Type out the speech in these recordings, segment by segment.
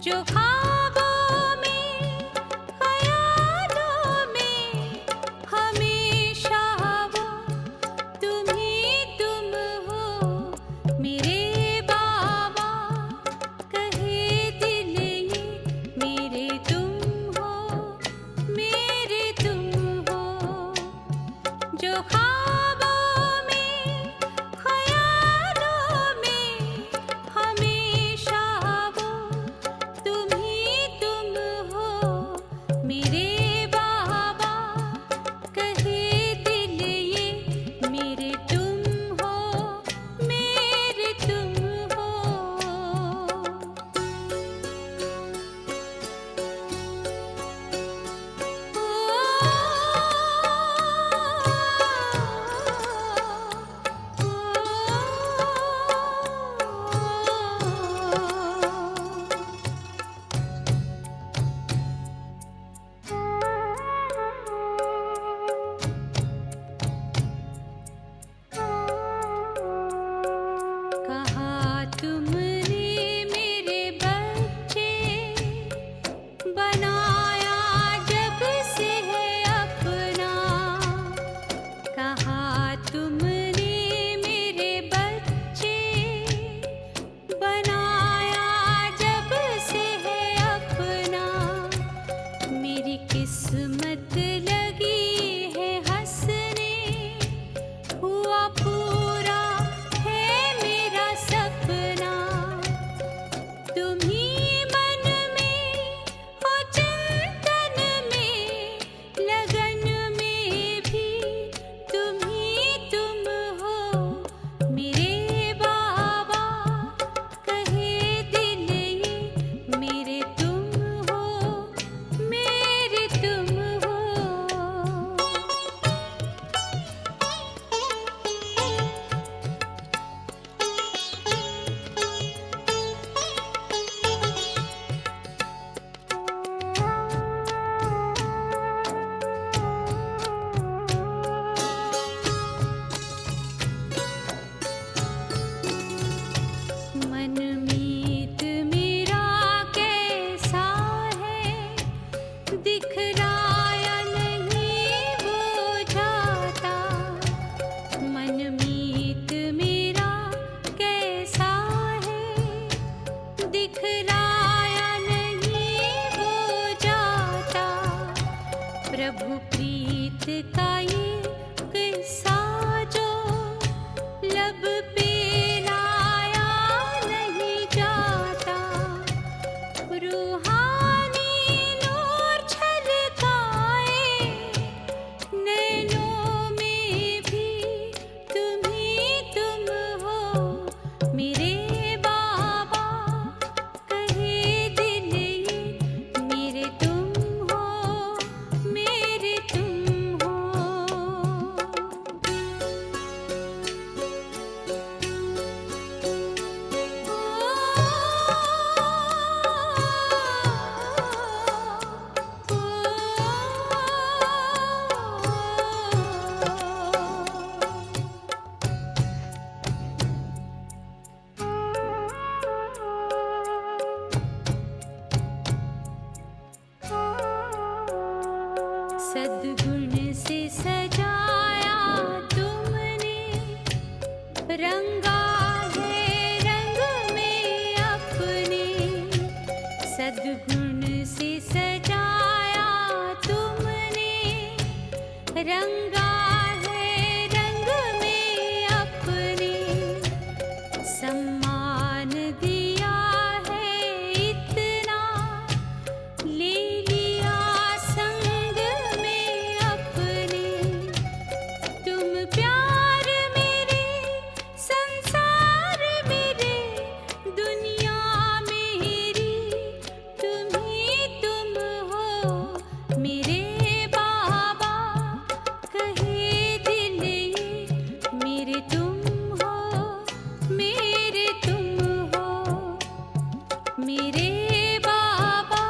जो ख्वाबों में ख्यालों में हमेशा वो तुम ही तुम हो मेरे बाबा। कहे दिल ये मेरे तुम हो मेरे तुम हो। जो ख्वाबों में ख्यालों में हमेशा वो तुम ही तुम हो मेरे बाबा। कहे दिल ये मेरे तुम हो मेरे तुम हो। कहा तुमने मेरे बच्चे बनाया जब से है अपना। कहा तुमने मेरे बच्चे बनाया जब से है अपना। मेरी किस्मत लगी है हंसने हुआ पूरा है मेरा सपना। तुम ही मन में हो चिंतन में लगन में भी तुम ही तुम हो मेरे बाबा। कहे दिल ये मेरे तुम हो मेरे तुम हो। मनमीत मेरा कैसा है दिखलाया नहीं वो जाता। मनमीत मेरा कैसा है दिखलाया नहीं वो जाता। प्रभु प्रीत का ये किस्सा जो लब पे लाया नहीं जाता। रूहानी नूर छलकाए नैनों में भी तुम ही तुम हो मेरे बाबा। कहे दिल ये मेरे तुम हो मेरे तुम हो। सद्गुण से सजाया तुमने रंगा है रंग में अपने। सद्गुण से सजाया तुमने रंगा है रंग में अपने। सम्मान दिया है इतना ले लिया संग में अपने। तुम प्यार मेरे संसार मेरे दुनिया मेरी तुम ही तुम हो मेरे बाबा। कहे दिल ये मेरे तुम हो मेरे तुम हो मेरे बाबा।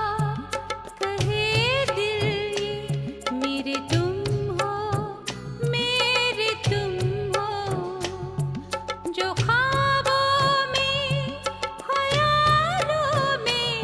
कहे दिल ये मेरे तुम हो मेरे तुम हो। जो ख्वाबों में ख्यालों में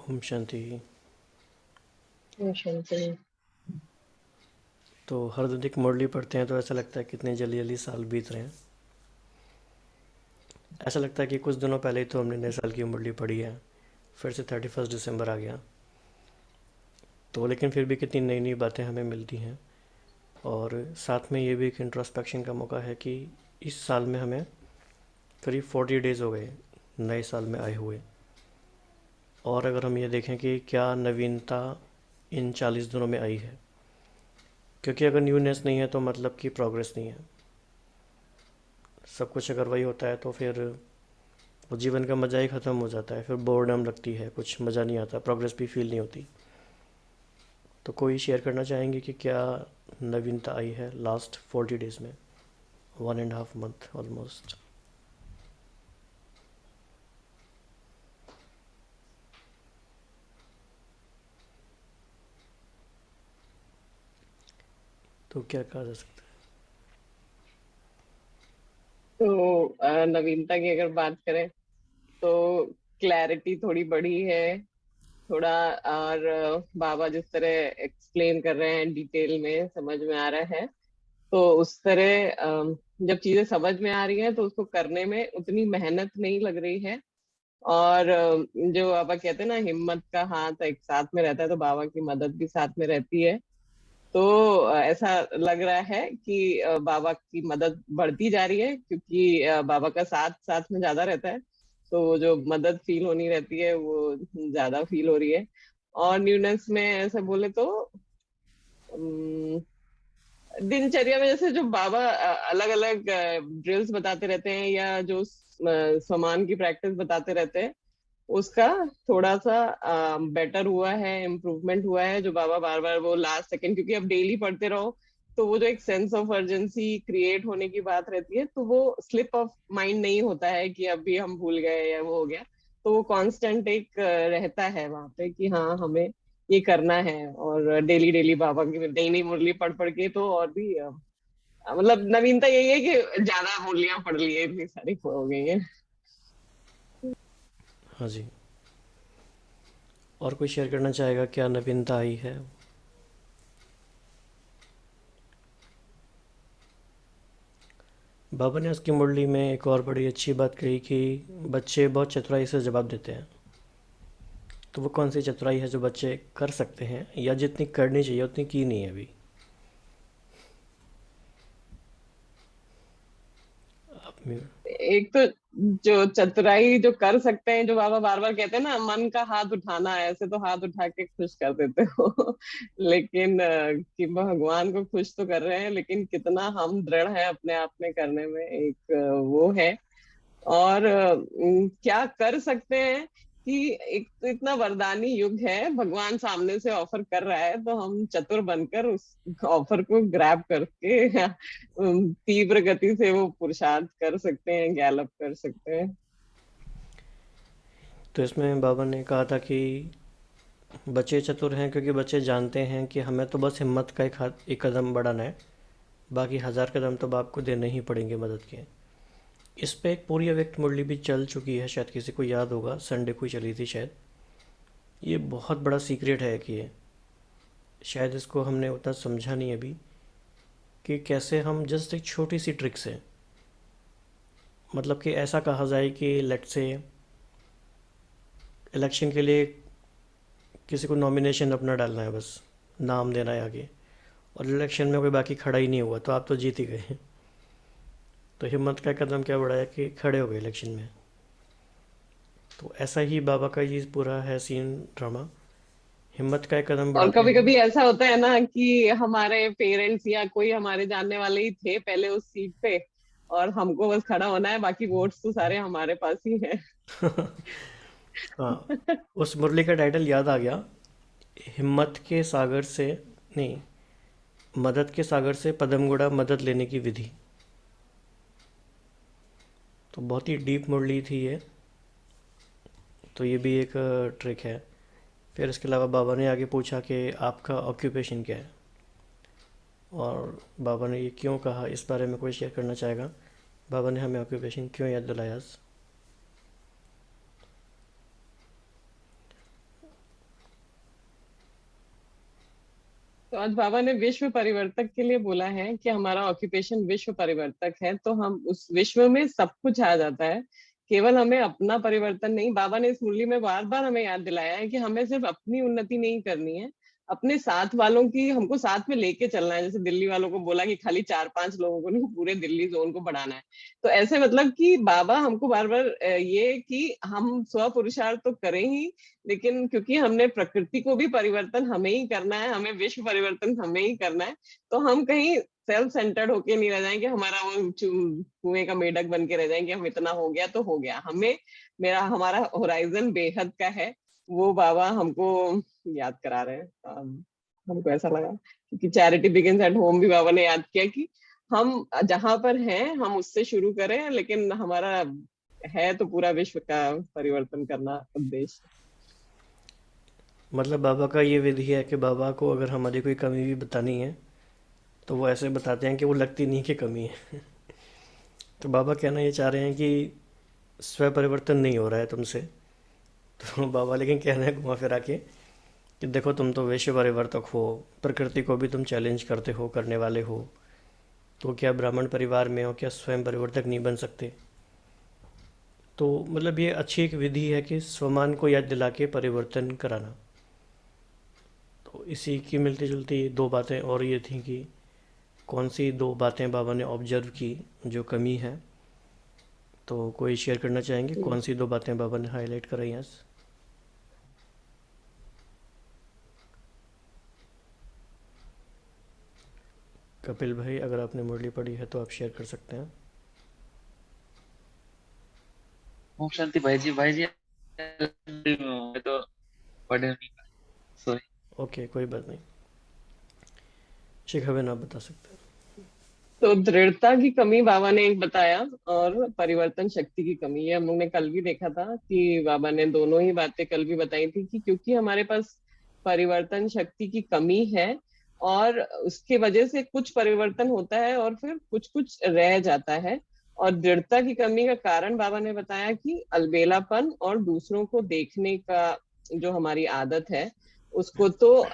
ओम शांति। शांति। तो हर दिन एक मुरली पढ़ते हैं तो ऐसा लगता है कितने जल्दी जल्दी साल बीत रहे हैं। ऐसा लगता है कि कुछ दिनों पहले ही तो हमने नए साल की मुरली पढ़ी है, फिर से 31 दिसंबर आ गया। तो लेकिन फिर भी कितनी नई नई बातें हमें मिलती हैं। और साथ में ये भी एक इंट्रोस्पेक्शन का मौका है कि इस साल में हमें करीब 40 डेज़ हो गए नए साल में आए हुए। और अगर हम ये देखें कि क्या नवीनता इन 40 दिनों में आई है, क्योंकि अगर न्यूनेस नहीं है तो मतलब कि प्रोग्रेस नहीं है। सब कुछ अगर वही होता है तो फिर वो जीवन का मज़ा ही ख़त्म हो जाता है, फिर बोर्डम लगती है, कुछ मज़ा नहीं आता, प्रोग्रेस भी फील नहीं होती। तो कोई शेयर करना चाहेंगे कि क्या नवीनता आई है लास्ट 40 डेज़ में, 1.5 मंथ ऑलमोस्ट। तो क्या कहा जा सकता तो नवीनता की अगर बात करें तो क्लैरिटी थोड़ी बढ़ी है। थोड़ा और बाबा जिस तरह एक्सप्लेन कर रहे हैं डिटेल में समझ में आ रहा है। तो उस तरह जब चीजें समझ में आ रही हैं तो उसको करने में उतनी मेहनत नहीं लग रही है। और जो बाबा कहते हैं ना, हिम्मत का हाथ एक साथ में रहता है, तो बाबा की मदद भी साथ में रहती है। तो ऐसा लग रहा है कि बाबा की मदद बढ़ती जा रही है, क्योंकि बाबा का साथ साथ में ज्यादा रहता है। तो वो जो मदद फील होनी रहती है वो ज्यादा फील हो रही है। और न्यूनेस में ऐसे बोले तो अम, दिनचर्या में जैसे जो बाबा अलग अलग ड्रिल्स बताते रहते हैं, या जो सामान की प्रैक्टिस बताते रहते हैं, उसका थोड़ा सा बेटर हुआ है, इम्प्रूवमेंट हुआ है। जो बाबा बार बार वो लास्ट सेकंड, क्योंकि अब डेली पढ़ते रहो तो वो जो एक सेंस ऑफ अर्जेंसी क्रिएट होने की बात रहती है, तो वो स्लिप ऑफ माइंड नहीं होता है कि अभी हम भूल गए या वो हो गया। तो वो कांस्टेंट एक रहता है वहां पे कि हाँ, हमें ये करना है। और डेली डेली बाबा की नई नई मुरली पढ़ पढ़ के तो और भी मतलब नवीनता यही है कि ज्यादा मुरलियां पढ़ ली है, इतनी सारी हो गई है। है। हाँ जी। और कोई शेयर करना चाहेगा क्या नवीनता आई है। बाबा ने उसकी मुरली में एक और बड़ी अच्छी बात कही कि बच्चे बहुत चतुराई से जवाब देते हैं। तो वो कौन सी चतुराई है जो बच्चे कर सकते हैं या जितनी करनी चाहिए उतनी की नहीं है अभी। आप में। एक तो जो चतुराई जो कर सकते हैं, जो बाबा बार बार कहते हैं ना, मन का हाथ उठाना है, ऐसे तो हाथ उठा के खुश कर देते हो लेकिन कि भगवान को खुश तो कर रहे हैं, लेकिन कितना हम दृढ़ है अपने आप में करने में, एक वो है। और क्या कर सकते हैं कि एक तो इतना वरदानी युग है, भगवान सामने से ऑफर कर रहा है, तो हम चतुर बनकर उस ऑफर को ग्रैब करके तीव्र गति से वो पुरुषार्थ कर सकते हैं, गैलप कर सकते हैं। तो इसमें बाबा ने कहा था कि बच्चे चतुर हैं क्योंकि बच्चे जानते हैं कि हमें तो बस हिम्मत का एक कदम बढ़ाना है, बाकी 1000 कदम तो बाप को देने ही पड़ेंगे मदद के। इस पे एक पूरी अव्यक्त मुरली भी चल चुकी है, शायद किसी को याद होगा, संडे को ही चली थी शायद। ये बहुत बड़ा सीक्रेट है कि ये शायद इसको हमने उतना समझा नहीं अभी कि कैसे हम जस्ट एक छोटी सी ट्रिक से, मतलब कि ऐसा कहा जाए कि लेट से इलेक्शन के लिए किसी को नॉमिनेशन अपना डालना है, बस नाम देना है आगे, और इलेक्शन में कोई बाकी खड़ा ही नहीं हुआ तो आप तो जीत ही गए। तो हिम्मत का कदम क्या बढ़ाया कि खड़े हो गए इलेक्शन में। तो ऐसा ही बाबा का ये पूरा है सीन ड्रामा। हिम्मत का एक कदम और बढ़ाते कभी हैं। कभी ऐसा होता है ना कि हमारे पेरेंट्स या कोई हमारे जानने वाले ही थे पहले उस सीट पे, और हमको बस खड़ा होना है, बाकी वोट्स तो सारे हमारे पास ही हैं। हाँ, उस मुरली का टाइटल याद आ गया, हिम्मत के सागर से, नहीं, मदद के सागर से पदमगुड़ा मदद लेने की विधि। तो बहुत ही डीप मुरली थी ये। तो ये भी एक ट्रिक है। फिर इसके अलावा बाबा ने आगे पूछा कि आपका ऑक्यूपेशन क्या है, और बाबा ने ये क्यों कहा, इस बारे में कोई शेयर करना चाहेगा। बाबा ने हमें ऑक्यूपेशन क्यों याद दिलाया आज। तो आज बाबा ने विश्व परिवर्तक के लिए बोला है कि हमारा ऑक्यूपेशन विश्व परिवर्तक है, तो हम उस विश्व में सब कुछ आ जाता है। केवल हमें अपना परिवर्तन नहीं, बाबा ने इस मुरली में बार बार हमें याद दिलाया है कि हमें सिर्फ अपनी उन्नति नहीं करनी है, अपने साथ वालों की हमको साथ में लेके चलना है। जैसे दिल्ली वालों को बोला कि खाली 4-5 लोगों को नहीं, पूरे दिल्ली जोन को बढ़ाना है। तो ऐसे मतलब कि बाबा हमको बार बार ये कि हम स्व पुरुषार्थ तो करें ही, लेकिन क्योंकि हमने प्रकृति को भी परिवर्तन हमें ही करना है, हमें विश्व परिवर्तन हमें ही करना है, तो हम कहीं सेल्फ सेंटर्ड होके नहीं रह जाएंगे, हमारा वो कुएं का मेढक बन के रह जाएंगे, हम इतना हो गया तो हो गया। हमें हमारा होराइजन बेहद का है, वो बाबा हमको याद करा रहे हैं। हमको ऐसा लगा क्योंकि चैरिटी बिगिंस एट होम भी बाबा ने याद किया कि हम जहां पर हैं हम उससे शुरू करें, लेकिन हमारा है तो पूरा विश्व का परिवर्तन करना उद्देश्य। मतलब बाबा का ये विधि है कि बाबा को अगर हमारी कोई कमी भी बतानी है तो वो ऐसे बताते हैं कि वो लगती नहीं कि कमी है। तो बाबा कहना ये चाह रहे हैं कि स्व परिवर्तन नहीं हो रहा है तुमसे। तो बाबा लेकिन कह रहे हैं घुमा फिरा के कि देखो तुम तो विश्व परिवर्तक हो, प्रकृति को भी तुम चैलेंज करते हो, करने वाले हो, तो क्या ब्राह्मण परिवार में हो, क्या स्वयं परिवर्तक नहीं बन सकते? तो मतलब ये अच्छी एक विधि है कि स्वमान को याद दिला के परिवर्तन कराना। तो इसी की मिलती जुलती दो बातें और ये थी कि कौन सी दो बातें बाबा ने ऑब्जर्व की जो कमी है, तो कोई शेयर करना चाहेंगे कौन सी दो बातें बाबा ने हाईलाइट कराई हैं? कपिल भाई, अगर आपने मुरली पढ़ी है तो आप शेयर कर सकते हैं। ओम शांति भाई जी मैं तो पढ़े नहीं, सॉरी। ओके, कोई बात नहीं, शिखा बहन आप बता सकते हैं। तो दृढ़ता की कमी बाबा ने एक बताया, और परिवर्तन शक्ति की कमी, ये हम लोग ने कल भी देखा था कि बाबा ने दोनों ही बातें कल भी बताई थी कि क्योंकि हमारे पास परिवर्तन शक्ति की कमी है, और उसके वजह से कुछ परिवर्तन होता है और फिर कुछ कुछ रह जाता है। और दृढ़ता की कमी का कारण बाबा ने बताया कि अलबेलापन और दूसरों को देखने का जो हमारी आदत है उसको। तो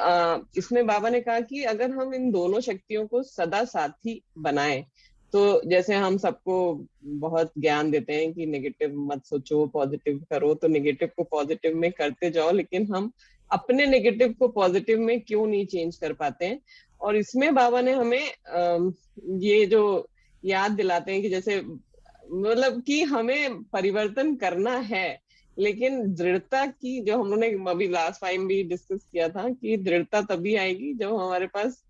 इसमें बाबा ने कहा कि अगर हम इन दोनों शक्तियों को सदा साथी बनाए, तो जैसे हम सबको बहुत ज्ञान देते हैं कि नेगेटिव मत सोचो, पॉजिटिव करो, तो नेगेटिव को पॉजिटिव में करते जाओ, लेकिन हम अपने नेगेटिव को पॉजिटिव में क्यों नहीं चेंज कर पाते हैं। और इसमें बाबा ने हमें ये जो याद दिलाते हैं कि जैसे मतलब कि हमें परिवर्तन करना है, लेकिन दृढ़ता की जो हम लोगों ने अभी लास्ट टाइम भी डिस्कस किया था कि दृढ़ता तभी आएगी जब हमारे पास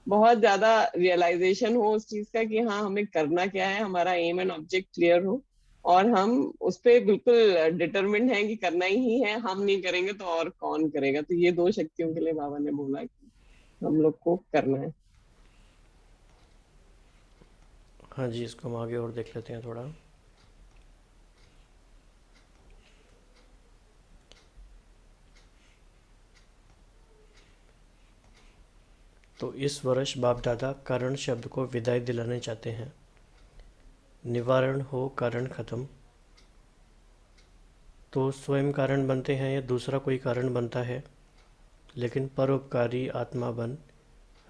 बहुत ज्यादा रियलाइजेशन हो उस चीज का कि हाँ हमें करना क्या है, हमारा एम एंड ऑब्जेक्ट क्लियर हो, और हम उस पे बिल्कुल डिटरमिन्ड है कि करना ही है, हम नहीं करेंगे तो और कौन करेगा। तो ये दो शक्तियों के लिए बाबा ने बोला कि हम लोग को करना है। हाँ जी, इसको हम आगे और देख लेते हैं थोड़ा। तो इस वर्ष बाप दादा कारण शब्द को विदाई दिलाने चाहते हैं। निवारण हो कारण खत्म। तो स्वयं कारण बनते हैं या दूसरा कोई कारण बनता है, लेकिन परोपकारी आत्मा बन,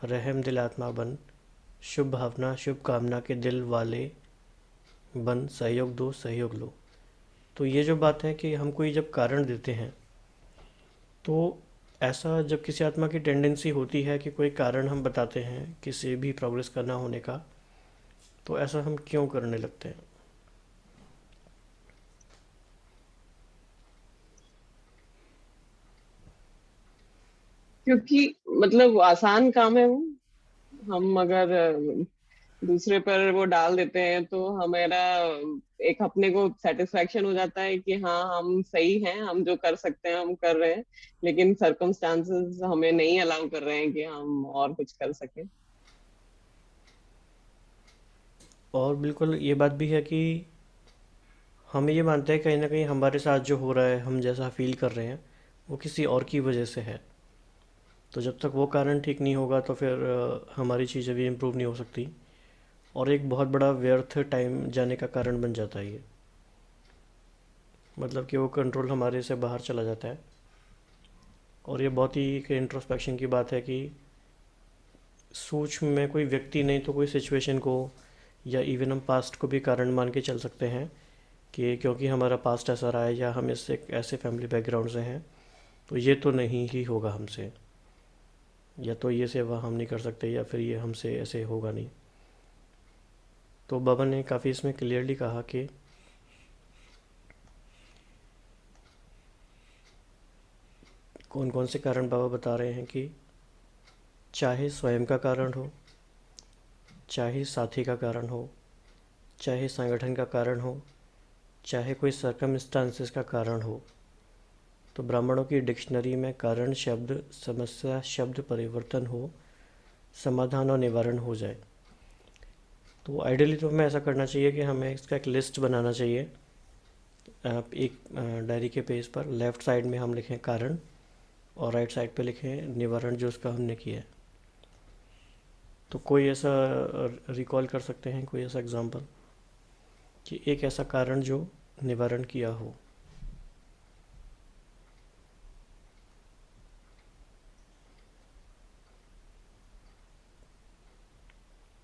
रहम दिल आत्मा बन, शुभ भावना शुभ कामना के दिल वाले बन, सहयोग दो सहयोग लो। तो ये जो बात है कि हम कोई जब कारण देते हैं, तो ऐसा जब किसी आत्मा की टेंडेंसी होती है कि कोई कारण हम बताते हैं किसी भी प्रोग्रेस करना होने का, तो ऐसा हम क्यों करने लगते हैं? क्योंकि मतलब वो आसान काम है वो, हम अगर दूसरे पर वो डाल देते हैं तो हमारा एक अपने को सेटिस्फेक्शन हो जाता है कि हाँ हम सही हैं, हम जो कर सकते हैं हम कर रहे हैं, लेकिन सर्कमस्टांसेस हमें नहीं अलाउ कर रहे हैं कि हम और कुछ कर सकें। और बिल्कुल ये बात भी है कि हम ये मानते हैं कहीं ना कहीं हमारे साथ जो हो रहा है, हम जैसा फील कर रहे हैं, वो किसी और की वजह से है। तो जब तक वो कारण ठीक नहीं होगा तो फिर हमारी चीज़ें भी इम्प्रूव नहीं हो सकती, और एक बहुत बड़ा व्यर्थ टाइम जाने का कारण बन जाता है ये। मतलब कि वो कंट्रोल हमारे से बाहर चला जाता है। और ये बहुत ही एक इंट्रोस्पेक्शन की बात है कि सूक्ष्म में कोई व्यक्ति नहीं तो कोई सिचुएशन को या इवन हम पास्ट को भी कारण मान के चल सकते हैं कि क्योंकि हमारा पास्ट ऐसा रहा है या हम इससे ऐसे फैमिली बैकग्राउंड से हैं तो ये तो नहीं ही होगा हमसे, या तो ये सेवा हम नहीं कर सकते या फिर ये हमसे ऐसे होगा नहीं। तो बाबा ने काफ़ी इसमें क्लियरली कहा कि कौन कौन से कारण बाबा बता रहे हैं कि चाहे स्वयं का कारण हो, चाहे साथी का कारण हो, चाहे संगठन का कारण हो, चाहे कोई सर्कमस्टांसेस का कारण हो, तो ब्राह्मणों की डिक्शनरी में कारण शब्द समस्या शब्द परिवर्तन हो, समाधान और निवारण हो जाए। तो आइडियली तो हमें ऐसा करना चाहिए कि हमें इसका एक लिस्ट बनाना चाहिए। आप एक डायरी के पेज पर लेफ़्ट साइड में हम लिखें कारण और राइट साइड पे लिखें निवारण जो उसका हमने किया है। तो कोई ऐसा रिकॉल कर सकते हैं, कोई ऐसा एग्जांपल कि एक ऐसा कारण जो निवारण किया हो।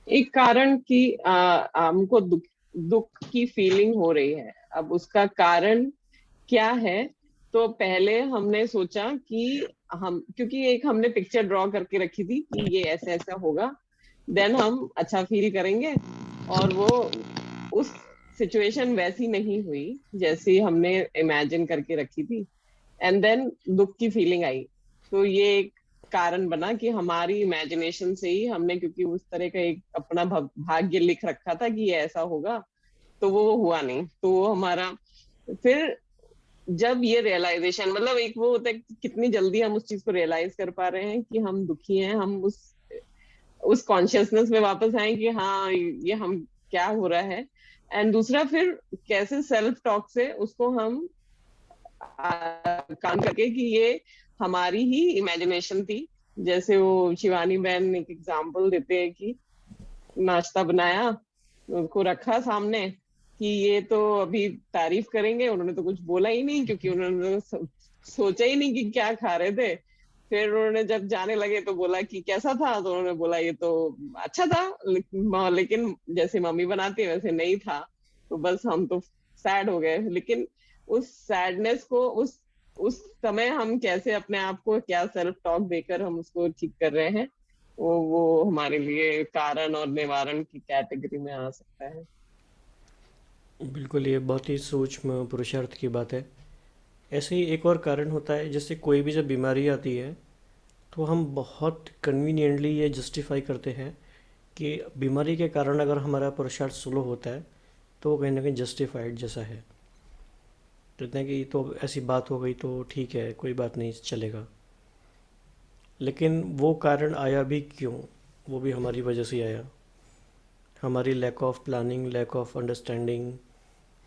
एक कारण की हमको दुख दुख की फीलिंग हो रही है, अब उसका कारण क्या है। तो पहले हमने सोचा कि हम, क्योंकि एक हमने पिक्चर ड्रॉ करके रखी थी कि ये ऐसा ऐसा होगा, देन हम अच्छा फील करेंगे, और वो उस सिचुएशन वैसी नहीं हुई जैसी हमने इमेजिन करके रखी थी, एंड देन दुख की फीलिंग आई। तो ये एक कारण बना कि हमारी इमेजिनेशन से ही हमने, क्योंकि उस तरह का एक अपना भाग्य लिख रखा था कि ये ऐसा होगा, तो वो हुआ नहीं। तो वो हमारा, फिर जब ये रियलाइजेशन, मतलब एक वो होता है कि कितनी जल्दी हम उस चीज को रियलाइज कर पा रहे हैं कि हम दुखी हैं, हम उस कॉन्शियसनेस में वापस आए कि हाँ ये हम क्या हो रहा है। एंड दूसरा फिर कैसे सेल्फ टॉक से उसको हम काम करके कि ये हमारी ही इमेजिनेशन थी। जैसे वो शिवानी बहन एक एग्जांपल देते हैं कि नाश्ता बनाया, उनको रखा सामने कि ये तो अभी तारीफ करेंगे, उन्होंने तो कुछ बोला ही नहीं क्योंकि उन्होंने तो सोचा ही नहीं कि क्या खा रहे थे। फिर उन्होंने जब जाने लगे तो बोला कि कैसा था, तो उन्होंने बोला ये तो अच्छा था, लेकिन जैसे मम्मी बनाती है वैसे नहीं था। तो बस हम तो सैड हो गए। लेकिन उस सैडनेस को उस समय हम कैसे अपने आप को क्या सेल्फ टॉक देकर हम उसको ठीक कर रहे हैं, वो हमारे लिए कारण और निवारण की कैटेगरी में आ सकता है। बिल्कुल, ये बहुत ही सूक्ष्म पुरुषार्थ की बात है। ऐसे ही एक और कारण होता है, जैसे कोई भी जब बीमारी आती है तो हम बहुत कन्वीनियंटली ये जस्टिफाई करते हैं कि बीमारी के कारण अगर हमारा पुरुषार्थ स्लो होता है तो वो कहीं ना कहीं जस्टिफाइड जैसा है। कहते हैं कि ये तो ऐसी बात हो गई तो ठीक है, कोई बात नहीं, चलेगा। लेकिन वो कारण आया भी क्यों? वो भी हमारी वजह से आया। हमारी lack of planning, lack of understanding,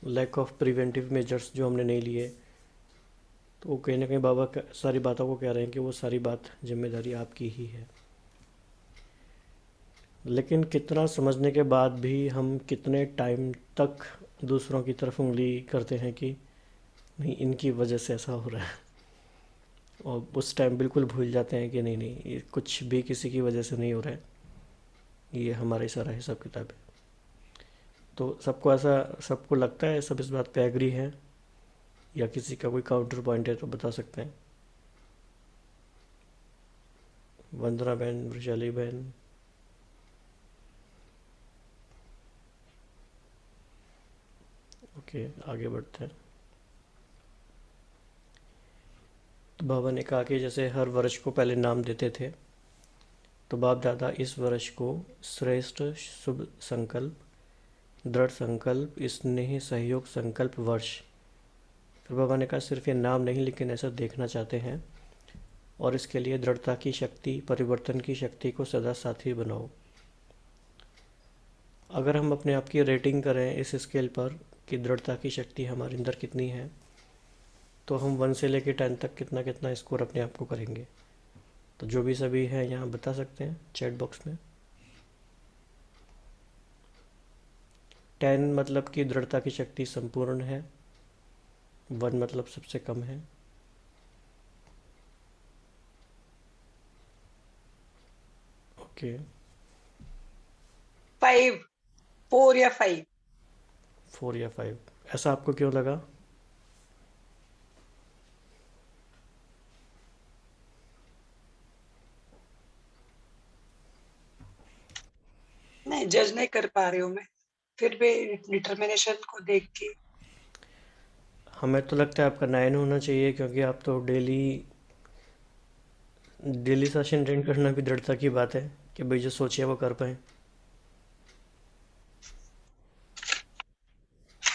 lack of preventive measures जो हमने नहीं लिए। तो वो कहीं ना कहीं बाबा सारी बातों को कह रहे हैं कि वो सारी बात जिम्मेदारी आपकी ही है। लेकिन कितना समझने के बाद भी हम कितने टाइम तक दूसरों की तरफ उंगली करते हैं कि नहीं, इनकी वजह से ऐसा हो रहा है, और उस टाइम बिल्कुल भूल जाते हैं कि नहीं नहीं, ये कुछ भी किसी की वजह से नहीं हो रहा है, ये हमारा ही सारा हिसाब किताब है। तो सबको ऐसा, सबको लगता है, सब इस बात पे एग्री हैं, या किसी का कोई काउंटर पॉइंट है तो बता सकते हैं। वंदना बहन, वृशाली बहन। ओके, आगे बढ़ते हैं। तो बाबा ने कहा कि जैसे हर वर्ष को पहले नाम देते थे, तो बाप दादा इस वर्ष को श्रेष्ठ शुभ संकल्प, दृढ़ संकल्प, स्नेह सहयोग संकल्प वर्ष। फिर बाबा ने कहा सिर्फ ये नाम नहीं लेकिन ऐसा देखना चाहते हैं, और इसके लिए दृढ़ता की शक्ति, परिवर्तन की शक्ति को सदा साथी बनाओ। अगर हम अपने आप की रेटिंग करें इस स्केल पर कि दृढ़ता की शक्ति हमारे अंदर कितनी है, तो हम 1 से लेकर 10 तक कितना कितना स्कोर अपने आप को करेंगे। तो जो भी सभी हैं यहाँ बता सकते हैं चैट बॉक्स में। 10 मतलब कि दृढ़ता की शक्ति संपूर्ण है, 1 मतलब सबसे कम है। ओके, ओके 5, 4 या 5। 4 या 5, ऐसा आपको क्यों लगा? नहीं, जज नहीं कर पा रही हूँ मैं, फिर भी डिटर्मिनेशन को देख के। हमें तो लगता है आपका 9 होना चाहिए, क्योंकि आप तो डेली डेली सेशन अटेंड करना भी दृढ़ता की बात है कि भाई जो सोचिए वो कर पाए।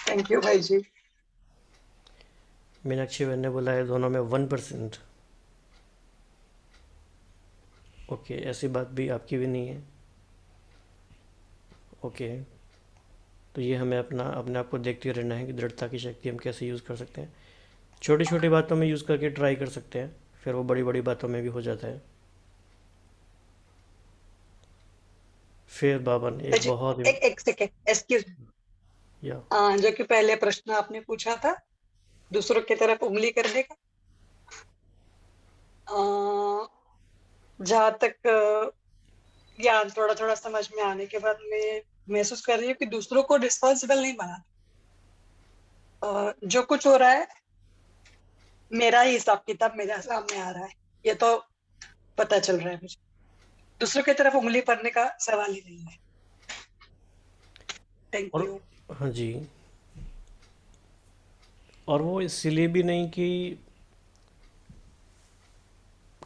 थैंक यू भाई जी। मीनाक्षी बहन ने बोला है दोनों में 1%। ओके, ऐसी बात भी आपकी भी नहीं है। ओके, तो ये हमें अपने आप को देखते रहना है कि दृढ़ता की शक्ति हम कैसे यूज़ कर सकते हैं। छोटी छोटी बातों में यूज़ करके ट्राई कर सकते हैं, फिर वो बड़ी बड़ी बातों में भी हो जाता है। फिर बाबा ने एक जी, बहुत एक सेकेंड, एक्सक्यूज। या जो कि पहले प्रश्न आपने पूछा था दूसरों की तरफ उंगली करने का, जहाँ तक ज्ञान थोड़ा थोड़ा समझ में आने के बाद मैं महसूस कर रही हूँ कि दूसरों को रिस्पॉन्सिबल नहीं बना। जो कुछ हो रहा है मेरा ही हिसाब किताब मेरे सामने आ रहा है, ये तो पता चल रहा है मुझे। दूसरों की तरफ उंगली करने का सवाल ही नहीं है। थैंक और यू। हाँ जी, और वो इसीलिए भी नहीं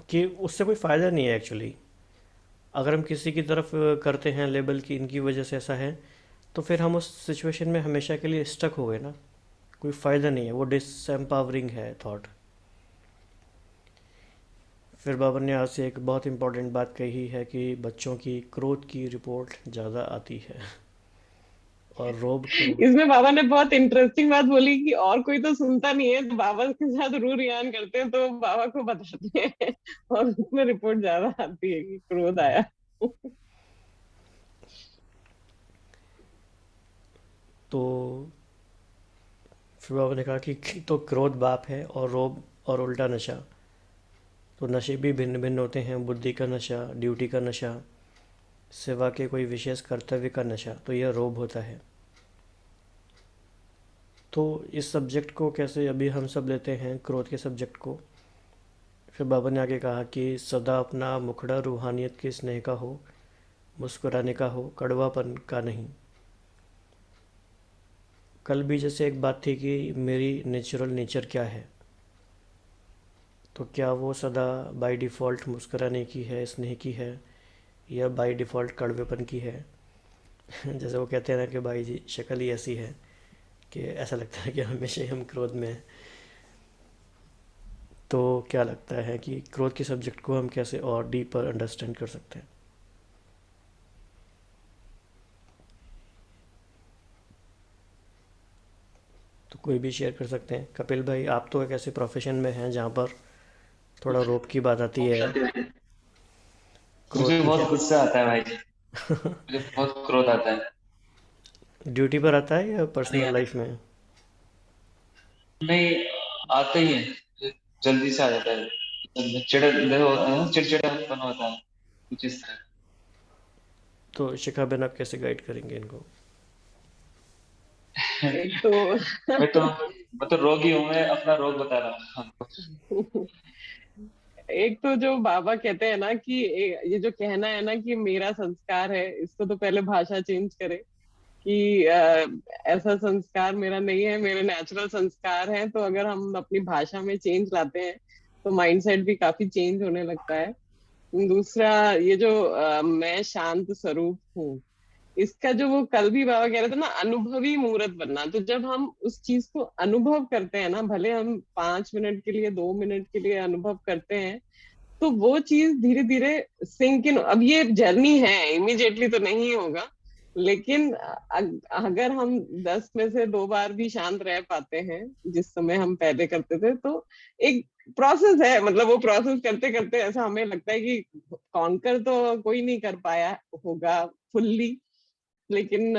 कि उससे कोई फ़ायदा नहीं है एक्चुअली। अगर हम किसी की तरफ करते हैं लेबल की इनकी वजह से ऐसा है, तो फिर हम उस सिचुएशन में हमेशा के लिए स्टक हो गए ना, कोई फ़ायदा नहीं है, वो डिसएम्पावरिंग है थॉट। फिर बाबा ने आज से एक बहुत इम्पोर्टेंट बात कही है कि बच्चों की क्रोध की रिपोर्ट ज़्यादा आती है और रोब को। इसमें बाबा ने बहुत इंटरेस्टिंग बात बोली कि और कोई तो सुनता नहीं है, तो बाबा के साथ रू रियान करते हैं तो बाबा को बताते हैं और उसमें रिपोर्ट ज्यादा आती है कि क्रोध आया। तो फिर बाबा ने कहा कि तो क्रोध बाप है और रोब और उल्टा नशा। तो नशे भी भिन्न भिन्न होते हैं, बुद्धि का नशा, ड्यूटी का नशा, सेवा के कोई विशेष कर्तव्य का नशा, तो यह रोब होता है। तो इस सब्जेक्ट को कैसे अभी हम सब लेते हैं, क्रोध के सब्जेक्ट को। फिर बाबा ने आगे कहा कि सदा अपना मुखड़ा रूहानियत के स्नेह का हो, मुस्कुराने का हो, कड़वापन का नहीं। कल भी जैसे एक बात थी कि मेरी नेचुरल नेचर क्या है, तो क्या वो सदा बाय डिफ़ॉल्ट मुस्कुराने की है, स्नेह की है, या बाय डिफ़ॉल्ट कड़वेपन की है। जैसे वो कहते हैं ना कि भाई जी शक्ल ही ऐसी है कि ऐसा लगता है कि हमेशा ही हम क्रोध में हैं। तो क्या लगता है कि क्रोध के सब्जेक्ट को हम कैसे और डीपर अंडरस्टैंड कर सकते हैं? तो कोई भी शेयर कर सकते हैं। कपिल भाई, आप तो एक ऐसे प्रोफेशन में हैं जहाँ पर थोड़ा रोब की बात आती ओम है, शांति भाई जी। क्रोध मुझे की बहुत क्या। गुस्सा आता है भाई जी, मुझे बहुत क्रोध आता है। ड्यूटी पर आता है या नहीं पर्सनल आता, लाइफ में? नहीं आते ही है, जल्दी से आ जाता है। चिड़चिड़ापन होता है कुछ इस तरह। तो शिखा बहन, आप कैसे गाइड करेंगे इनको? एक तो मैं तो मैं तो रोगी हूँ, मैं अपना रोग बता रहा हूँ आपको। एक तो जो बाबा कहते हैं ना कि ये जो कहना है ना कि मेरा संस्कार है, इसको तो पहले भाषा चेंज करे कि ऐसा संस्कार मेरा नहीं है, मेरे नेचुरल संस्कार है। तो अगर हम अपनी भाषा में चेंज लाते हैं तो माइंडसेट भी काफी चेंज होने लगता है। दूसरा, ये जो मैं शांत स्वरूप हूँ, इसका जो वो कल भी बाबा कह रहे थे ना, अनुभवी मूर्त बनना। तो जब हम उस चीज को अनुभव करते हैं ना, भले हम 5 मिनट के लिए 2 मिनट के लिए अनुभव करते हैं, तो वो चीज धीरे धीरे सिंक इन। अब ये जर्नी है, इमिडिएटली तो नहीं होगा, लेकिन अगर हम 10 में से 2 बार भी शांत रह पाते हैं जिस समय हम पहले करते थे, तो एक प्रोसेस है। मतलब वो प्रोसेस करते करते ऐसा हमें लगता है कि कॉन्कर तो कोई नहीं कर पाया होगा फुल्ली, लेकिन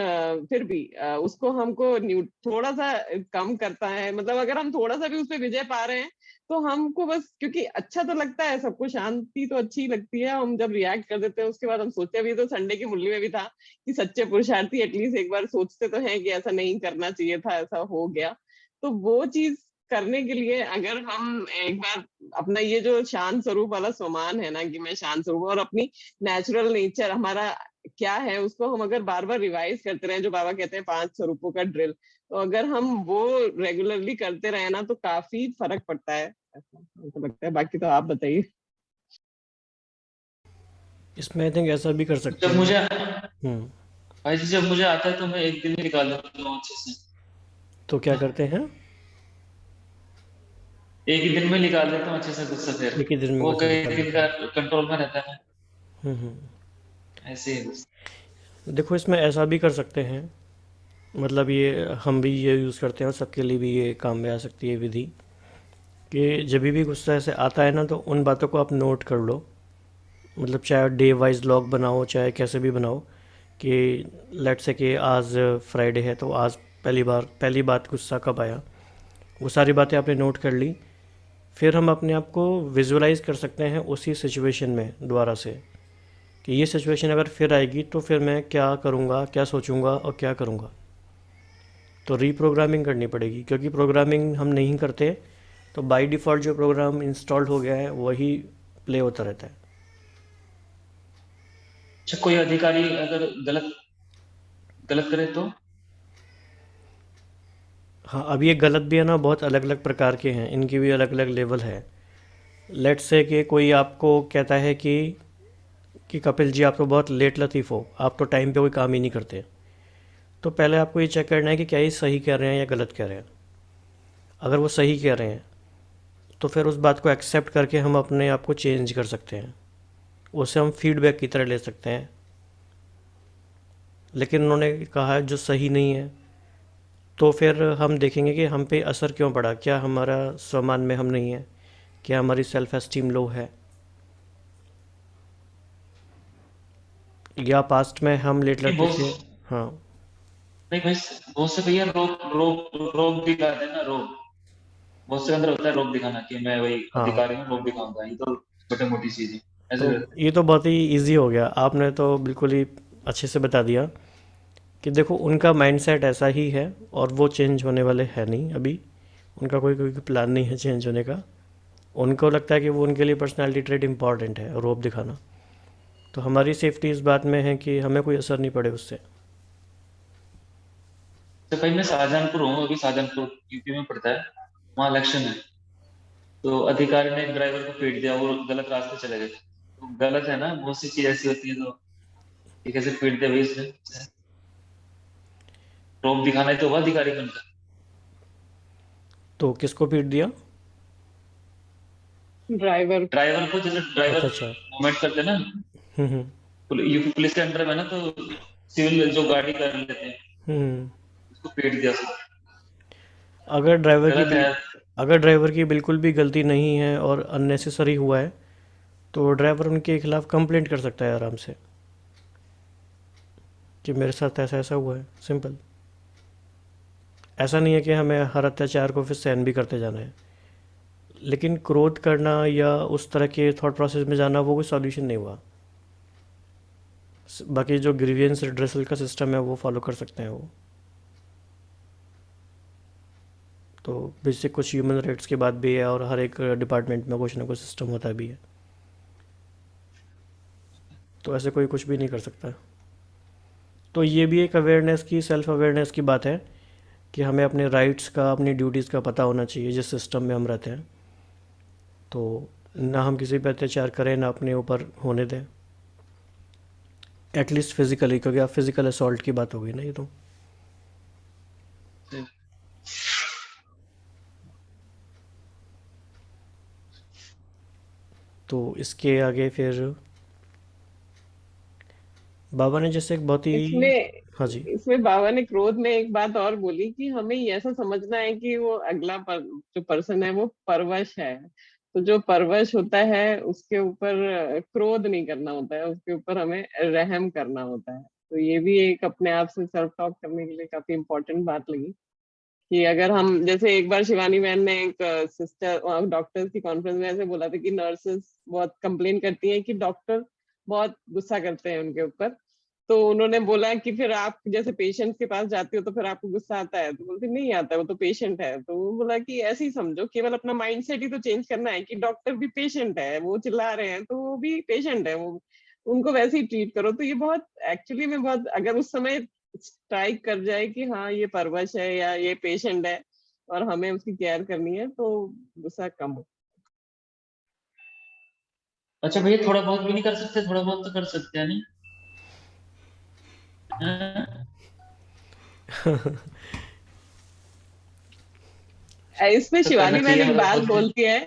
फिर भी उसको हमको थोड़ा सा कम करता है। मतलब अगर हम थोड़ा सा भी उस पे विजय पा रहे हैं तो हमको बस, क्योंकि अच्छा तो लगता है सबको, शांति तो अच्छी लगती है। हम जब रिएक्ट कर देते हैं उसके बाद हम सोचते हैं, अभी तो संडे की मुरली में भी था कि सच्चे पुरुषार्थी एटलीस्ट एक बार सोचते तो हैं कि ऐसा नहीं करना चाहिए था, ऐसा हो गया। तो वो चीज करने के लिए अगर हम एक बार अपना ये जो शांत स्वरूप वाला स्वमान है ना, कि मैं शांत स्वरूप, और अपनी नेचुरल नेचर हमारा क्या है उसको हम अगर बार बार रिवाइज करते रहे, जो बाबा कहते हैं 5 स्वरूपों का ड्रिल, तो अगर हम वो रेगुलरली करते रहे ना तो काफी फर्क पड़ता है, ऐसा हमको लगता है। बाकी तो आप बताइए। इसमें आई थिंक ऐसा भी कर सकते जब हैं मुझे हम्म। भाई जी, जब मुझे आता है तो मैं एक दिन में निकाल लेता हूँ अच्छे से। तो क्या करते हैं? एक ही दिन में निकाल लेता हूँ अच्छे से गुस्सा, फिर एक ही दिन में वो गुस्सा कई निकाल दिन लेते का हैं। कंट्रोल में रहता है। हम्म। ऐसे ही बस। देखो इसमें ऐसा भी कर सकते हैं, मतलब ये हम भी ये यूज़ करते हैं और सबके लिए भी ये काम में आ सकती है विधि, कि जब भी गुस्सा ऐसे आता है ना तो उन बातों को आप नोट कर लो। मतलब चाहे डे वाइज लॉग बनाओ, चाहे कैसे भी बनाओ, कि लेट से कि आज फ्राइडे है तो आज पहली बात गुस्सा कब आया, वो सारी बातें आपने नोट कर ली। फिर हम अपने आप को विजुअलाइज कर सकते हैं उसी सिचुएशन में दोबारा से, कि ये सिचुएशन अगर फिर आएगी तो फिर मैं क्या करूँगा, क्या सोचूंगा और क्या करूँगा। तो रीप्रोग्रामिंग करनी पड़ेगी, क्योंकि प्रोग्रामिंग हम नहीं करते तो बाय डिफ़ॉल्ट जो प्रोग्राम इंस्टॉल्ड हो गया है वही प्ले होता रहता है। अच्छा, कोई अधिकारी अगर गलत गलत करे तो? हाँ, अब ये गलत भी है ना, बहुत अलग अलग प्रकार के हैं, इनकी भी अलग अलग लेवल है। लेट्स से कि कोई आपको कहता है कि कपिल जी आप तो बहुत लेट लतीफ़ हो, आप तो टाइम पे कोई काम ही नहीं करते। तो पहले आपको ये चेक करना है कि क्या ये सही कह रहे हैं या गलत कह रहे हैं। अगर वो सही कह रहे हैं तो फिर उस बात को एक्सेप्ट करके हम अपने आप को चेंज कर सकते हैं, उसे हम फीडबैक की तरह ले सकते हैं। लेकिन उन्होंने कहा है जो सही नहीं है, तो फिर हम देखेंगे कि हम पे असर क्यों पड़ा, क्या हमारा स्वमान में हम नहीं है, क्या हमारी सेल्फ एस्टीम लो है, या पास्ट में हम लेट नहीं लतीफ़ बहुत थे। हाँ। नहीं भाई, बहुत से भैया रोग रोग रोग दिखा देना, रोग बहुत से अंदर होता है, रोग दिखाना कि मैं वही हाँ, अधिकारी हूँ, रोग दिखाऊंगा। ये तो छोटी मोटी चीज है, ऐसे तो करते हैं। ये तो बहुत ही इजी हो गया, आपने तो बिल्कुल ही अच्छे से बता दिया कि देखो उनका माइंडसेट ऐसा ही है और वो चेंज होने वाले है नहीं अभी। उनका कोई कोई प्लान नहीं है चेंज होने का। उनको लगता है कि वो उनके लिए पर्सनालिटी ट्रेट इंपॉर्टेंट है, रोब दिखाना। तो हमारी सेफ्टी इस बात में है कि हमें कोई असर नहीं पड़े उससे। तो भाई मैं शाहजहानपुर हूँ, अभी शाहजहानपुर यूपी में पड़ता है। वहाँ इलेक्शन है, तो अधिकारी ने एक ड्राइवर को पीट दिया, वो गलत रास्ते चले गए। तो गलत है ना, बहुत सी चीज ऐसी होती है। तो ये कैसे पीट दिया भाई इसने? रोब दिखाना ही तो हुआ अधिकारी को उनका। तो किसको पीट दिया? ड्राइवर। ड्राइवर को, जैसे अच्छा ड्राइवर अच्छा। मूवमेंट करते हैं ना, हम्म। यूपी पुलिस के अंडर में ना, तो सिविल जो गाड़ी कर लेते हैं, हम्म। उसको पीट दिया उसको। अगर ड्राइवर की गलत बिल है। अगर ड्राइवर की बिल्कुल भी गलती नहीं है और अननेसेसरी हुआ है तो ड्राइवर उनके खिलाफ़ कंप्लेंट कर सकता है आराम से, कि मेरे साथ ऐसा ऐसा हुआ है, सिंपल। ऐसा नहीं है कि हमें हर अत्याचार को फिर सहन भी करते जाना है। लेकिन क्रोध करना या उस तरह के थॉट प्रोसेस में जाना वो कोई सॉल्यूशन नहीं हुआ। बाकी जो ग्रीवियंस रिड्रेसल का सिस्टम है वो फॉलो कर सकते हैं वो। तो बेसिक कुछ ह्यूमन राइट्स की बात भी है और हर एक डिपार्टमेंट में कुछ ना कुछ सिस्टम होता भी है। तो ऐसे कोई कुछ भी नहीं कर सकता। तो ये भी एक अवेयरनेस की, सेल्फ अवेयरनेस की बात है कि हमें अपने राइट्स का, अपनी ड्यूटीज़ का पता होना चाहिए जिस सिस्टम में हम रहते हैं। तो ना हम किसी पर अत्याचार करें, ना अपने ऊपर होने दें, एटलीस्ट फिज़िकली, क्योंकि आप फिज़िकल असॉल्ट की बात हो गई ना ये तो। तो इसके आगे फिर बाबा ने जैसे एक बहुत ही। इसमें हाँ जी। इसमें बाबा ने क्रोध में एक बात और बोली कि हमें ये ऐसा समझना है कि वो जो पर्सन है वो परवश है। तो जो परवश होता है उसके ऊपर क्रोध नहीं करना होता है, उसके ऊपर हमें रहम करना होता है। तो ये भी एक अपने आप से सेल्फ टॉक करने के लिए काफी इम्पोर्टेंट बात लगी कि अगर हम, जैसे एक बार शिवानी बहन ने एक सिस्टर डॉक्टर्स की कॉन्फ्रेंस में ऐसे बोला था कि नर्सेस बहुत कंप्लेन करती हैं कि डॉक्टर बहुत गुस्सा करते हैं उनके ऊपर। तो उन्होंने बोला कि फिर आप जैसे पेशेंट के पास जाते हो तो फिर आपको गुस्सा आता है? तो बोलते नहीं आता, वो तो पेशेंट है। तो वो बोला कि ऐसे ही समझो, केवल अपना माइंडसेट ही तो चेंज करना है कि डॉक्टर भी पेशेंट है, वो चिल्ला रहे हैं तो वो भी पेशेंट है, वो उनको वैसे ही ट्रीट करो। तो ये बहुत एक्चुअली में बहुत, अगर उस समय स्ट्राइक कर जाए कि हाँ ये परवश है या ये पेशेंट है और हमें उसकी केयर करनी है, तो गुस्सा कम हो। अच्छा भैया, थोड़ा बहुत भी नहीं कर सकते? थोड़ा बहुत तो कर सकते हैं नहीं? हाँ? इसमें तो करना शिवानी मैंने चाहिए एक मतलब बात खुद भी। बोलती है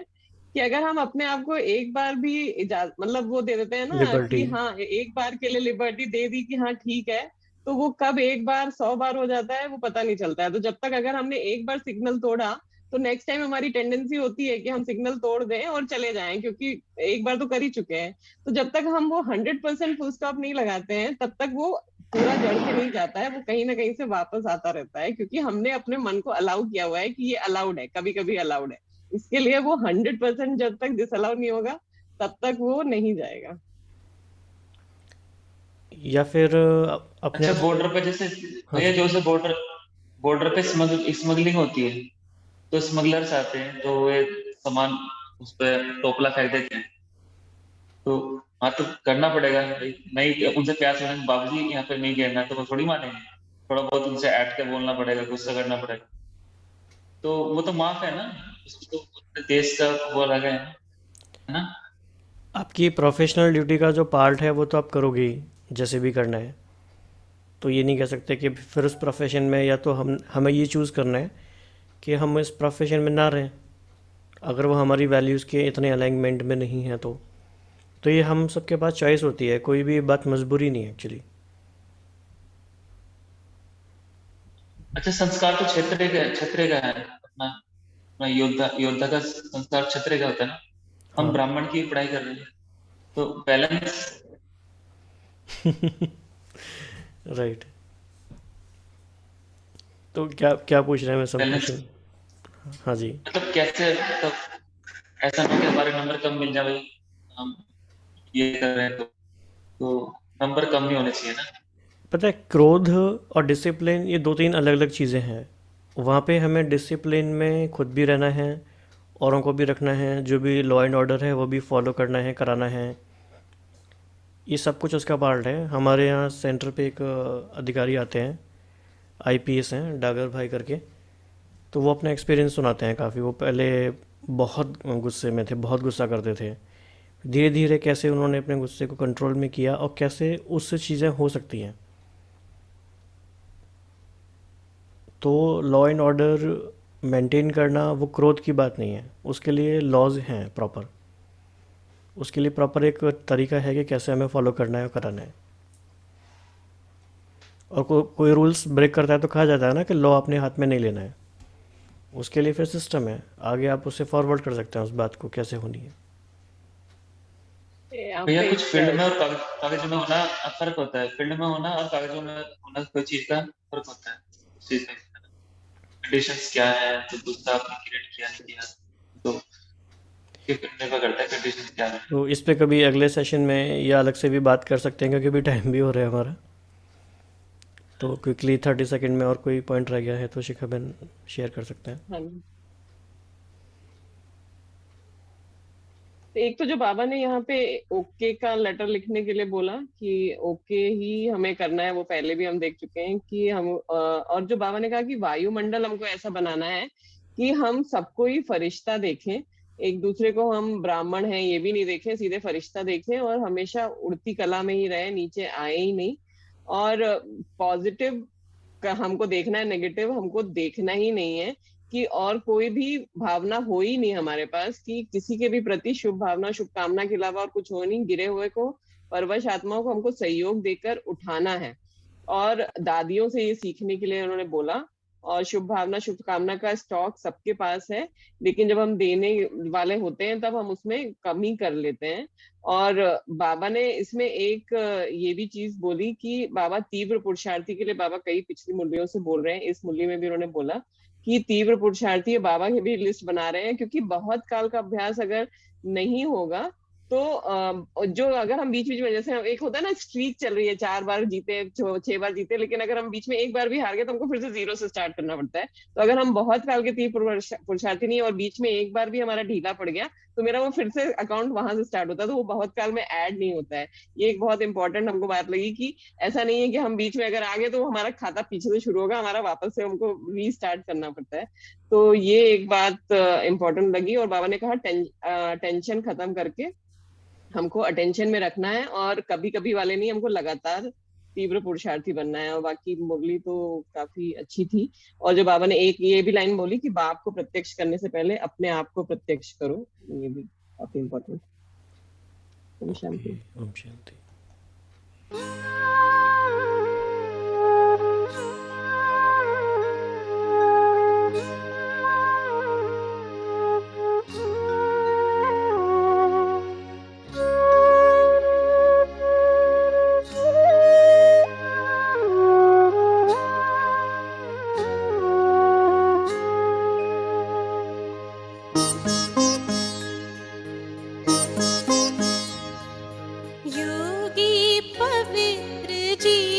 कि अगर हम अपने आप को एक बार भी इजाजत, मतलब वो दे देते हैं ना लिबर्टी। कि हाँ एक बार के लिए लिबर्टी दे दी कि हाँ ठीक है, तो वो कब एक बार 100 बार हो जाता है वो पता नहीं चलता है। तो जब तक अगर हमने एक बार सिग्नल तोड़ा, तो नेक्स्ट टाइम हमारी टेंडेंसी होती है कि हम सिग्नल तोड़ दें और चले जाएं, क्योंकि एक बार तो कर ही चुके हैं। तो जब तक हम वो 100% फुल स्टॉप नहीं लगाते हैं, तब तक वो पूरा जड़ पे नहीं जाता है, वो कहीं ना कहीं से वापस आता रहता है, क्योंकि हमने अपने मन को अलाउ किया हुआ है कि ये अलाउड है, कभी कभी अलाउड है। इसके लिए वो 100% जब तक डिसअलाउ नहीं होगा, तब तक वो नहीं जाएगा। या फिर अपने अच्छा, आप को। बॉर्डर पे जैसे हाँ भैया, जी। जो से बॉर्डर बॉर्डर पे स्मगलिंग होती है, तो स्मगलर्स आते हैं तो वे सामान उस पर टोपला फेंक देते हैं। तो हाँ, तो करना पड़ेगा भाई। नहीं, उनसे प्यार से बाबूजी यहाँ पे नहीं गिरना, तो वो थोड़ी मानेंगे। थोड़ा बहुत उनसे ऐट के बोलना पड़ेगा, गुस्सा करना पड़ेगा। तो वो तो माफ है ना, उसको तो अपने देश का वो अलग है ना? आपकी प्रोफेशनल ड्यूटी का जो पार्ट है वो तो आप करोगे ही, जैसे भी करना है। तो ये नहीं कह सकते कि फिर उस प्रोफेशन में, या तो हमें ये चूज़ करना है कि हम इस प्रोफेशन में ना रहें, अगर वो हमारी वैल्यूज़ के इतने अलाइनमेंट में नहीं है तो ये हम सबके पास चॉइस होती है, कोई भी बात मजबूरी नहीं है एक्चुअली। अच्छा, संस्कार तो क्षत्रिय का है अपना। अपना योद्धा योद्धा का संस्कार क्षत्रिय का होता है ना। हम हाँ। ब्राह्मण की पढ़ाई कर रहे हैं, तो बैलेंस। राइट। तो क्या क्या पूछ रहे हैं, मैं सब बैलेंस क्वेश्चन। हाँ जी। मतलब कैसे, मतलब ऐसा ना हो कि हमारे नंबर कम मिल जाए भाई, हम ये कर रहे हैं तो नंबर कम नहीं होने चाहिए ना। पता है, क्रोध और डिसिप्लिन ये दो तीन अलग अलग चीज़ें हैं। वहाँ पे हमें डिसिप्लिन में खुद भी रहना है, औरों को भी रखना है, जो भी लॉ एंड ऑर्डर है वो भी फॉलो करना है, कराना है। ये सब कुछ उसका पार्ट है। हमारे यहाँ सेंटर पे एक अधिकारी आते हैं, आईपीएस हैं, डागर भाई करके। तो वो अपना एक्सपीरियंस सुनाते हैं काफ़ी। वो पहले बहुत गुस्से में थे, बहुत गुस्सा करते थे। धीरे धीरे कैसे उन्होंने अपने गुस्से को कंट्रोल में किया और कैसे उससे चीज़ें हो सकती हैं। तो लॉ एंड ऑर्डर मेंटेन करना वो क्रोध की बात नहीं है, उसके लिए लॉज हैं प्रॉपर। उसके लिए प्रॉपर एक तरीका है कि कैसे हमें फॉलो करना है और कराना है। और कोई रूल्स ब्रेक करता है तो कहा जाता है ना कि लॉ अपने हाथ में नहीं लेना है। उसके लिए फिर सिस्टम है, आगे आप उससे फॉरवर्ड कर सकते हैं उस बात को कैसे होनी है। यहाँ भैया, पे कुछ एक फील्ड में और कागजों में होना फर्क होता है। फील्ड में होना और कागजों में होना कोई चीज का फर्क होता है। उस चीज का कंडीशंस क्या है, तो दूसरा आपने क्रिएट किया नहीं किया, तो ये निर्भर करता है कंडीशंस क्या है। तो इस पे कभी अगले सेशन में या अलग से भी बात कर सकते हैं, क्योंकि अभी टाइम भी हो रहा है हमारा। तो क्विकली 30 सेकंड में और कोई पॉइंट रह गया है तो शिखा बहन शेयर कर सकते हैं। हाँ, तो एक तो जो बाबा ने यहाँ पे ओके का लेटर लिखने के लिए बोला कि ओके ही हमें करना है, वो पहले भी हम देख चुके हैं कि हम और जो बाबा ने कहा कि वायुमंडल हमको ऐसा बनाना है कि हम सबको ही फरिश्ता देखें, एक दूसरे को हम ब्राह्मण हैं ये भी नहीं देखें, सीधे फरिश्ता देखें, और हमेशा उड़ती कला में ही रहे, नीचे आए ही नहीं। और पॉजिटिव का हमको देखना है, नेगेटिव हमको देखना ही नहीं है। कि और कोई भी भावना हो ही नहीं हमारे पास, कि किसी के भी प्रति शुभ भावना शुभकामना के अलावा और कुछ हो नहीं। गिरे हुए को, परवश आत्माओं को हमको सहयोग देकर उठाना है। और दादियों से ये सीखने के लिए उन्होंने बोला। और शुभ भावना शुभकामना का स्टॉक सबके पास है, लेकिन जब हम देने वाले होते हैं तब हम उसमें कमी कर लेते हैं। और बाबा ने इसमें एक ये भी चीज बोली कि बाबा तीव्र पुरुषार्थी के लिए, बाबा कई पिछली मुरलियों से बोल रहे हैं, इस मुरली में भी उन्होंने बोला कि तीव्र पुरुषार्थी बाबा की भी लिस्ट बना रहे हैं, क्योंकि बहुत काल का अभ्यास अगर नहीं होगा तो जो अगर हम बीच बीच में, जैसे एक होता है ना स्ट्रीक चल रही है, 4 बार जीते 6 बार जीते, लेकिन अगर हम बीच में एक बार भी हार गए तो हमको फिर से 0 से स्टार्ट करना पड़ता है। तो अगर हम बहुत काल के तीव्र पुरुषार्थी नहीं और बीच में एक बार भी हमारा ढीला पड़ गया तो मेरा वो फिर से अकाउंट वहां से स्टार्ट होता है, तो वो बहुत काल में ऐड नहीं होता है। ये एक बहुत इंपॉर्टेंट हमको बात लगी कि ऐसा नहीं है कि हम बीच में अगर आ गए तो हमारा खाता पीछे से शुरू होगा, हमारा वापस से हमको रीस्टार्ट करना पड़ता है। तो ये एक बात इंपॉर्टेंट लगी। और बाबा ने कहा टेंशन खत्म करके हमको अटेंशन में रखना है, और कभी कभी वाले नहीं, हमको लगातार तीव्र पुरुषार्थी बनना है। और बाकी मुरली तो काफी अच्छी थी। और जो बाबा ने एक ये भी लाइन बोली कि बाप को प्रत्यक्ष करने से पहले अपने आप को प्रत्यक्ष करो, ये भी काफी इम्पोर्टेंट। ओम शांति। ओम शांति। योगी पवित्र जी